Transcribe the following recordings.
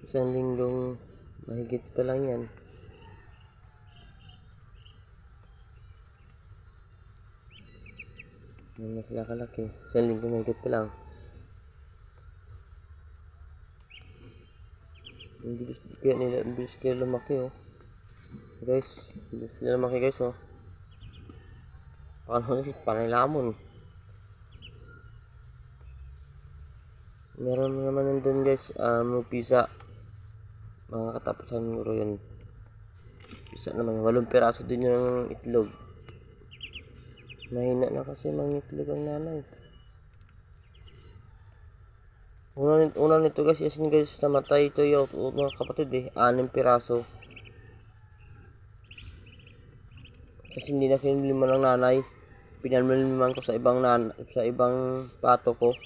Isang linggong mahigit pa lang yan. Yan na sila kalaki. Isang linggong mahigit pa lang. Ang bilis kaya lumaki oh. Guys, bilis nila lumaki guys oh. Panay lamon. Meron naman nandun guys, pisa. Mga katapusan siguro yun. Pisa naman, 8 piraso din yung itlog. Mahina na kasi mga itlog ang nanay. Una nito guys, yasin guys, namatay ito yung mga kapatid 6 piraso. Kasi hindi na kinulima ng nanay. Pinalmaliman ko sa ibang pato ko.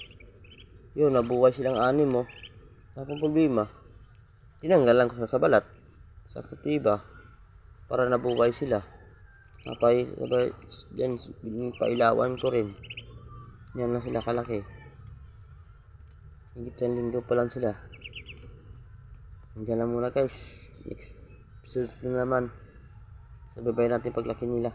Yun, nabuhay silang 6 oh. Tapos problema. Tinanggalan ko sa balat. Sa kutiba. Para nabuhay sila. Sabay dyan, pailawan ko rin. Yan na sila kalaki. Higit 1 linggo pa lang sila. Diyan lang muna guys. Next episode na naman. Sabaybay natin paglaki nila.